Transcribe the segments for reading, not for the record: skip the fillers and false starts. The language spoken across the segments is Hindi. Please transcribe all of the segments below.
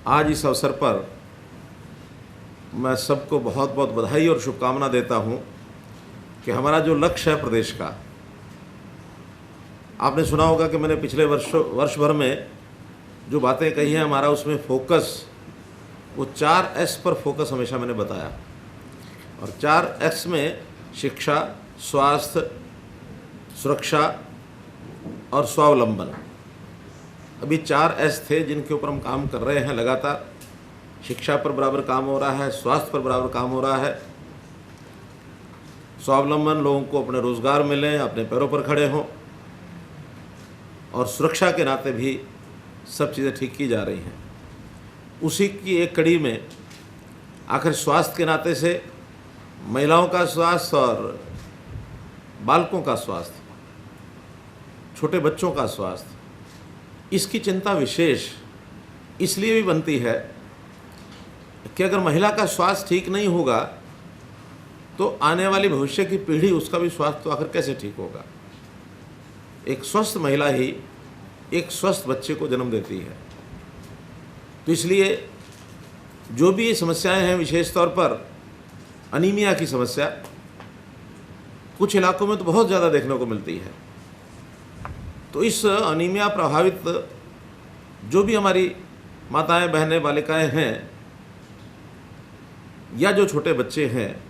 आज इस अवसर पर मैं सबको बहुत बहुत बधाई और शुभकामना देता हूँ कि हमारा जो लक्ष्य है प्रदेश का, आपने सुना होगा कि मैंने पिछले वर्ष भर में जो बातें कही हैं, हमारा उसमें फोकस वो 4S पर फोकस हमेशा मैंने बताया। और 4S में शिक्षा, स्वास्थ्य, सुरक्षा और स्वावलंबन, अभी 4S थे जिनके ऊपर हम काम कर रहे हैं लगातार। शिक्षा पर बराबर काम हो रहा है, स्वास्थ्य पर बराबर काम हो रहा है, स्वावलंबन, लोगों को अपने रोज़गार मिले, अपने पैरों पर खड़े हों, और सुरक्षा के नाते भी सब चीज़ें ठीक की जा रही हैं। उसी की एक कड़ी में आखिर स्वास्थ्य के नाते से महिलाओं का स्वास्थ्य और बालकों का स्वास्थ्य, छोटे बच्चों का स्वास्थ्य, इसकी चिंता विशेष इसलिए भी बनती है कि अगर महिला का स्वास्थ्य ठीक नहीं होगा तो आने वाली भविष्य की पीढ़ी, उसका भी स्वास्थ्य तो आखिर कैसे ठीक होगा। एक स्वस्थ महिला ही एक स्वस्थ बच्चे को जन्म देती है। तो इसलिए जो भी ये समस्याएं हैं, विशेष तौर पर अनीमिया की समस्या कुछ इलाकों में तो बहुत ज़्यादा देखने को मिलती है। तो इस अनीमिया प्रभावित जो भी हमारी माताएं, बहनें, बालिकाएं हैं या जो छोटे बच्चे हैं,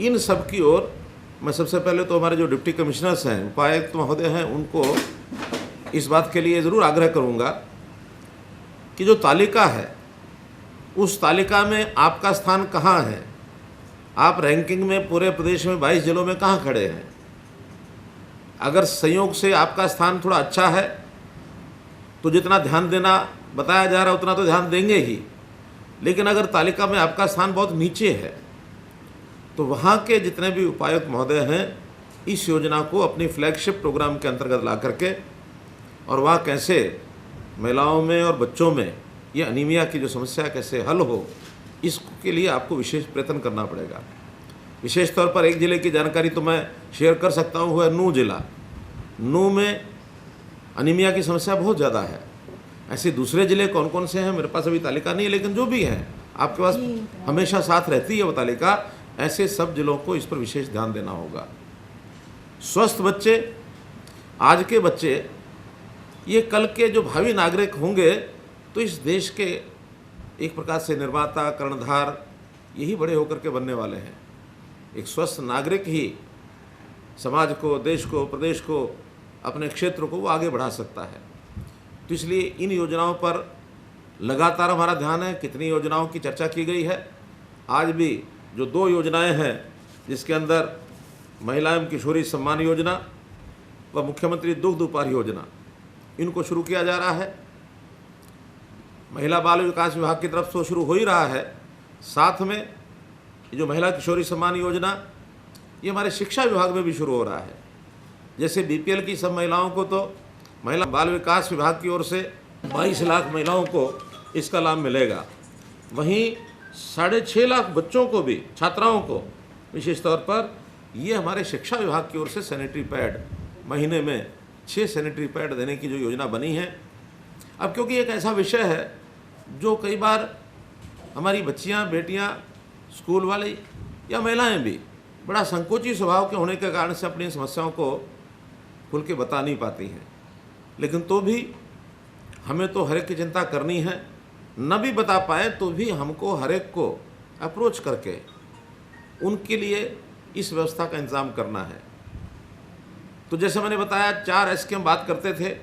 इन सब की ओर मैं सबसे पहले तो हमारे जो डिप्टी कमिश्नर्स हैं, उपायुक्त महोदय हैं, उनको इस बात के लिए ज़रूर आग्रह करूंगा कि जो तालिका है उस तालिका में आपका स्थान कहाँ है। आप रैंकिंग में पूरे प्रदेश में 22 जिलों में कहाँ खड़े हैं। अगर संयोग से आपका स्थान थोड़ा अच्छा है तो जितना ध्यान देना बताया जा रहा है उतना तो ध्यान देंगे ही, लेकिन अगर तालिका में आपका स्थान बहुत नीचे है तो वहाँ के जितने भी उपायुक्त महोदय हैं इस योजना को अपनी फ्लैगशिप प्रोग्राम के अंतर्गत ला करके, और वहाँ कैसे महिलाओं में और बच्चों में ये अनीमिया की जो समस्या कैसे हल हो, इसके लिए आपको विशेष प्रयत्न करना पड़ेगा। विशेष तौर पर एक ज़िले की जानकारी तो मैं शेयर कर सकता हूँ, वो है नूह जिला। नूह में अनीमिया की समस्या बहुत ज़्यादा है। ऐसे दूसरे ज़िले कौन कौन से हैं मेरे पास अभी तालिका नहीं है, लेकिन जो भी हैं आपके पास हमेशा साथ रहती है वो तालिका। ऐसे सब जिलों को इस पर विशेष ध्यान देना होगा। स्वस्थ बच्चे, आज के बच्चे, ये कल के जो भावी नागरिक होंगे, तो इस देश के एक प्रकार से निर्माता, कर्णधार यही बड़े होकर के बनने वाले हैं। एक स्वस्थ नागरिक ही समाज को, देश को, प्रदेश को, अपने क्षेत्र को वो आगे बढ़ा सकता है। तो इसलिए इन योजनाओं पर लगातार हमारा ध्यान है। कितनी योजनाओं की चर्चा की गई है। आज भी जो 2 योजनाएं हैं जिसके अंदर महिला एवं किशोरी सम्मान योजना व मुख्यमंत्री दुग्ध उपहार योजना, इनको शुरू किया जा रहा है। महिला बाल विकास विभाग की तरफ से शुरू हो ही रहा है। साथ में जो महिला किशोरी सम्मान योजना, ये हमारे शिक्षा विभाग में भी शुरू हो रहा है। जैसे BPL की सब महिलाओं को तो महिला बाल विकास विभाग की ओर से 22 लाख महिलाओं को इसका लाभ मिलेगा। वहीं 6.5 लाख बच्चों को भी, छात्राओं को विशेष तौर पर, ये हमारे शिक्षा विभाग की ओर से सैनिटरी पैड, महीने में 6 सैनिटरी पैड देने की जो योजना बनी है। अब क्योंकि एक ऐसा विषय है जो कई बार हमारी बच्चियां, बेटियां, स्कूल वाली या महिलाएं भी बड़ा संकोची स्वभाव के होने के कारण से अपनी समस्याओं को खुल के बता नहीं पाती हैं, लेकिन तो भी हमें तो हर एक की चिंता करनी है। न भी बता पाए तो भी हमको हर एक को अप्रोच करके उनके लिए इस व्यवस्था का इंतज़ाम करना है। तो जैसे मैंने बताया 4S की हम बात करते थे,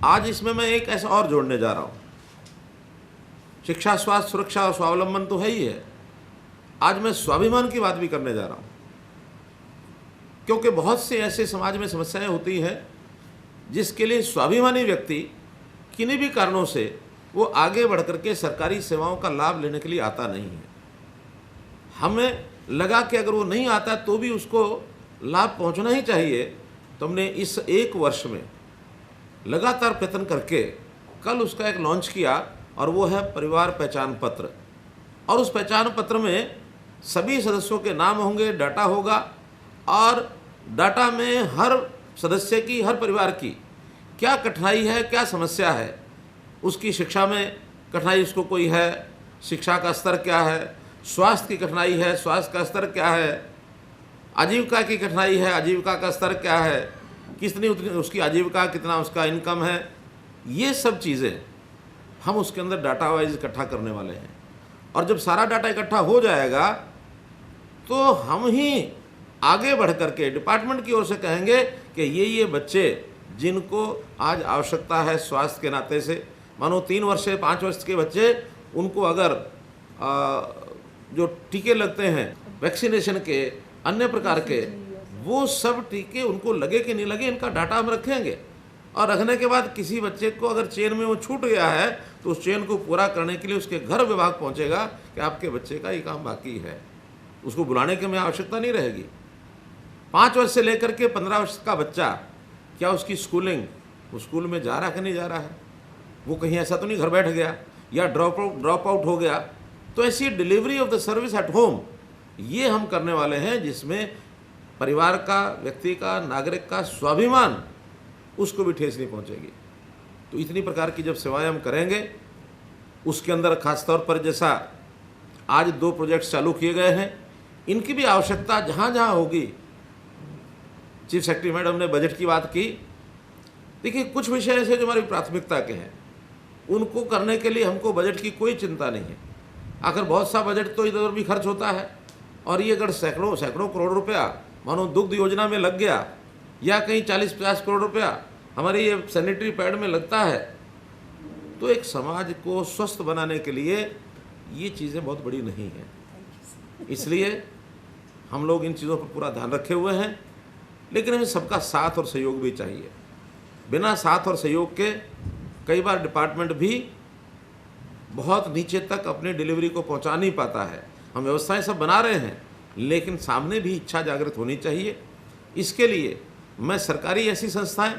आज इसमें मैं एक ऐसा और जोड़ने जा रहा हूँ। शिक्षा, स्वास्थ्य, सुरक्षा और स्वावलंबन तो है ही है। आज मैं स्वाभिमान की बात भी करने जा रहा हूँ, क्योंकि बहुत से ऐसे समाज में समस्याएं होती हैं जिसके लिए स्वाभिमानी व्यक्ति किन्हीं भी कारणों से वो आगे बढ़ करके सरकारी सेवाओं का लाभ लेने के लिए आता नहीं है। हमें लगा कि अगर वो नहीं आता तो भी उसको लाभ पहुंचना ही चाहिए। तो हमने इस 1 वर्ष में लगातार प्रयत्न करके कल उसका एक लॉन्च किया, और वो है परिवार पहचान पत्र। और उस पहचान पत्र में सभी सदस्यों के नाम होंगे, डाटा होगा, और डाटा में हर सदस्य की, हर परिवार की क्या कठिनाई है, क्या समस्या है, उसकी शिक्षा में कठिनाई उसको कोई है, शिक्षा का स्तर क्या है, स्वास्थ्य की कठिनाई है, स्वास्थ्य का स्तर क्या है, आजीविका की कठिनाई है, आजीविका का स्तर क्या है, कितनी उतनी उसकी आजीविका, कितना उसका इनकम है, ये सब चीज़ें हम उसके अंदर डाटा वाइज इकट्ठा करने वाले हैं। और जब सारा डाटा इकट्ठा हो जाएगा तो हम ही आगे बढ़ करके डिपार्टमेंट की ओर से कहेंगे कि ये बच्चे जिनको आज आवश्यकता है स्वास्थ्य के नाते से, मानो 3 वर्ष से 5 वर्ष के बच्चे, उनको अगर जो टीके लगते हैं वैक्सीनेशन के, अन्य प्रकार के, वो सब टीके उनको लगे कि नहीं लगे, इनका डाटा हम रखेंगे। और रखने के बाद किसी बच्चे को अगर चेन में वो छूट गया है तो उस चेन को पूरा करने के लिए उसके घर विभाग पहुंचेगा कि आपके बच्चे का ये काम बाकी है, उसको बुलाने की हमें आवश्यकता नहीं रहेगी। 5 वर्ष से लेकर के 15 वर्ष का बच्चा, क्या उसकी स्कूलिंग, वो स्कूल में जा रहा है कि नहीं जा रहा है, वो कहीं ऐसा तो नहीं घर बैठ गया या ड्रॉप आउट हो गया, तो ऐसी delivery of the service at home ये हम करने वाले हैं, जिसमें परिवार का, व्यक्ति का, नागरिक का स्वाभिमान उसको भी ठेस नहीं पहुंचेगी। तो इतनी प्रकार की जब सेवाएं हम करेंगे, उसके अंदर खासतौर पर जैसा आज 2 प्रोजेक्ट्स चालू किए गए हैं, इनकी भी आवश्यकता जहाँ जहाँ होगी। चीफ सेक्रेटरी मैडम ने बजट की बात की। देखिए, कुछ विषय ऐसे जो हमारी प्राथमिकता के हैं, उनको करने के लिए हमको बजट की कोई चिंता नहीं है। आखिर बहुत सा बजट तो इधर उधर भी खर्च होता है, और ये अगर सैकड़ों करोड़ रुपया मानो दुग्ध योजना में लग गया, या कहीं 40-50 करोड़ रुपया हमारे ये सैनिटरी पैड में लगता है, तो एक समाज को स्वस्थ बनाने के लिए ये चीज़ें बहुत बड़ी नहीं हैं। इसलिए हम लोग इन चीज़ों पर पूरा ध्यान रखे हुए हैं, लेकिन हमें सबका साथ और सहयोग भी चाहिए। बिना साथ और सहयोग के कई बार डिपार्टमेंट भी बहुत नीचे तक अपनी डिलीवरी को पहुंचा नहीं पाता है। हम व्यवस्थाएं सब बना रहे हैं, लेकिन सामने भी इच्छा जागृत होनी चाहिए। इसके लिए मैं सरकारी ऐसी संस्थाएं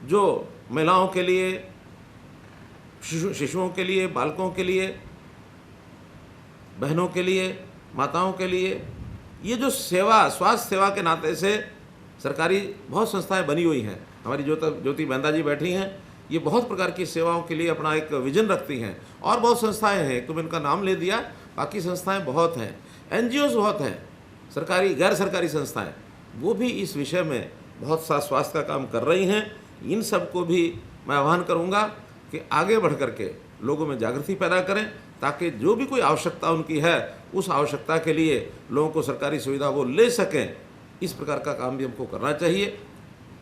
जो महिलाओं के लिए, शिशुओं के लिए, बालकों के लिए, बहनों के लिए, माताओं के लिए, ये जो सेवा, स्वास्थ्य सेवा के नाते से सरकारी बहुत संस्थाएं बनी हुई हैं। हमारी ज्योति बहंदा जी बैठी हैं, ये बहुत प्रकार की सेवाओं के लिए अपना एक विजन रखती हैं। और बहुत संस्थाएं हैं, तो मैं इनका नाम ले दिया, बाकी संस्थाएं बहुत हैं, NGOs बहुत हैं, सरकारी गैर सरकारी संस्थाएं, वो भी इस विषय में बहुत सा स्वास्थ्य का काम कर रही हैं। इन सबको भी मैं आह्वान करूंगा कि आगे बढ़ करके लोगों में जागृति पैदा करें, ताकि जो भी कोई आवश्यकता उनकी है, उस आवश्यकता के लिए लोगों को सरकारी सुविधा वो ले सकें। इस प्रकार का काम भी हमको करना चाहिए।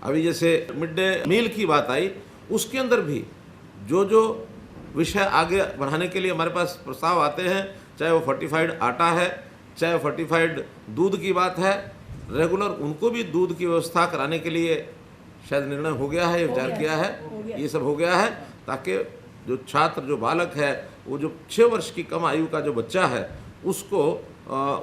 अभी जैसे मिड डे मील की बात आई, उसके अंदर भी जो विषय आगे बढ़ाने के लिए हमारे पास प्रस्ताव आते हैं, चाहे वो फोर्टिफाइड आटा है, चाहे फोर्टिफाइड दूध की बात है, रेगुलर उनको भी दूध की व्यवस्था कराने के लिए शायद निर्णय हो गया है, विचार किया है, ये सब हो गया है, ताकि जो छात्र, जो बालक है, वो जो 6 वर्ष की कम आयु का जो बच्चा है, उसको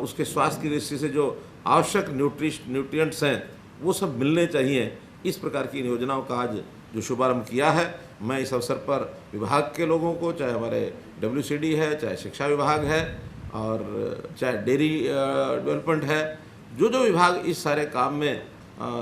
उसके स्वास्थ्य की दृष्टि से जो आवश्यक न्यूट्रिएंट्स हैं वो सब मिलने चाहिए। इस प्रकार की इन योजनाओं का आज जो शुभारंभ किया है, मैं इस अवसर पर विभाग के लोगों को, चाहे हमारे WCD है, चाहे शिक्षा विभाग है, और चाहे डेयरी डेवलपमेंट है, जो विभाग इस सारे काम में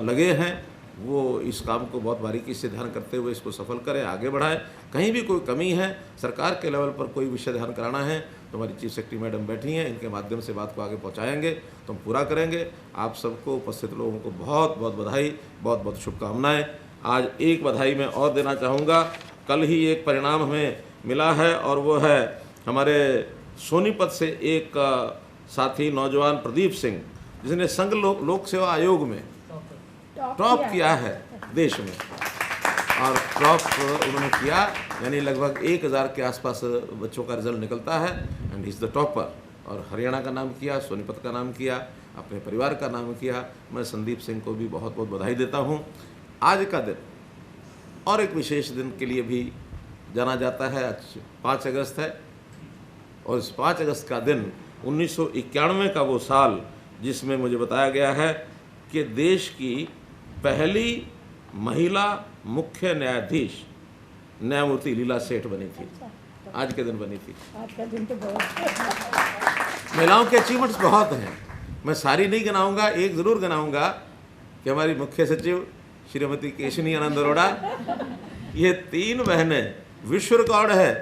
लगे हैं, वो इस काम को बहुत बारीकी से ध्यान करते हुए इसको सफल करें, आगे बढ़ाएं। कहीं भी कोई कमी है, सरकार के लेवल पर कोई विषय ध्यान कराना है, तो हमारी चीफ सेक्रेटरी मैडम बैठी हैं, इनके माध्यम से बात को आगे पहुंचाएंगे, तो हम पूरा करेंगे। आप सबको, उपस्थित लोगों को बहुत बहुत बधाई, बहुत बहुत शुभकामनाएं। आज एक बधाई मैं और देना चाहूँगा, कल ही एक परिणाम हमें मिला है, और वो है हमारे सोनीपत से एक साथी नौजवान प्रदीप सिंह, जिसने संघ लोक सेवा आयोग में टॉप किया है देश में, और टॉप उन्होंने किया, यानी लगभग 1000 के आसपास बच्चों का रिजल्ट निकलता है, एंड इज़ द टॉपर। और हरियाणा का नाम किया, सोनीपत का नाम किया, अपने परिवार का नाम किया। मैं संदीप सिंह को भी बहुत बहुत बधाई देता हूँ। आज का दिन और एक विशेष दिन के लिए भी जाना जाता है। आज 5 अगस्त है, और इस 5 अगस्त का दिन 1991 का वो साल जिसमें मुझे बताया गया है कि देश की पहली महिला मुख्य न्यायाधीश न्यायमूर्ति लीला सेठ बनी थी। आज के दिन बनी थी। आज का दिन तो बहुत महिलाओं के अचीवमेंट्स बहुत हैं, मैं सारी नहीं गिनाऊंगा, एक ज़रूर गिनाऊंगा कि हमारी मुख्य सचिव श्रीमती केशनी आनंद अरोड़ा, ये 3 बहनें, विश्व रिकॉर्ड है,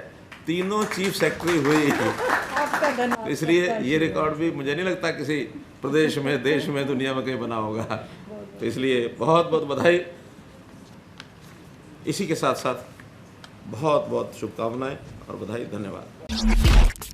तीनों चीफ सेक्रेटरी हुई। आपका धन्यवाद। इसलिए ये रिकॉर्ड भी मुझे नहीं लगता किसी प्रदेश में, देश में, दुनिया में कहीं बना होगा। तो इसलिए बहुत बहुत बधाई। इसी के साथ साथ बहुत बहुत शुभकामनाएं और बधाई। धन्यवाद।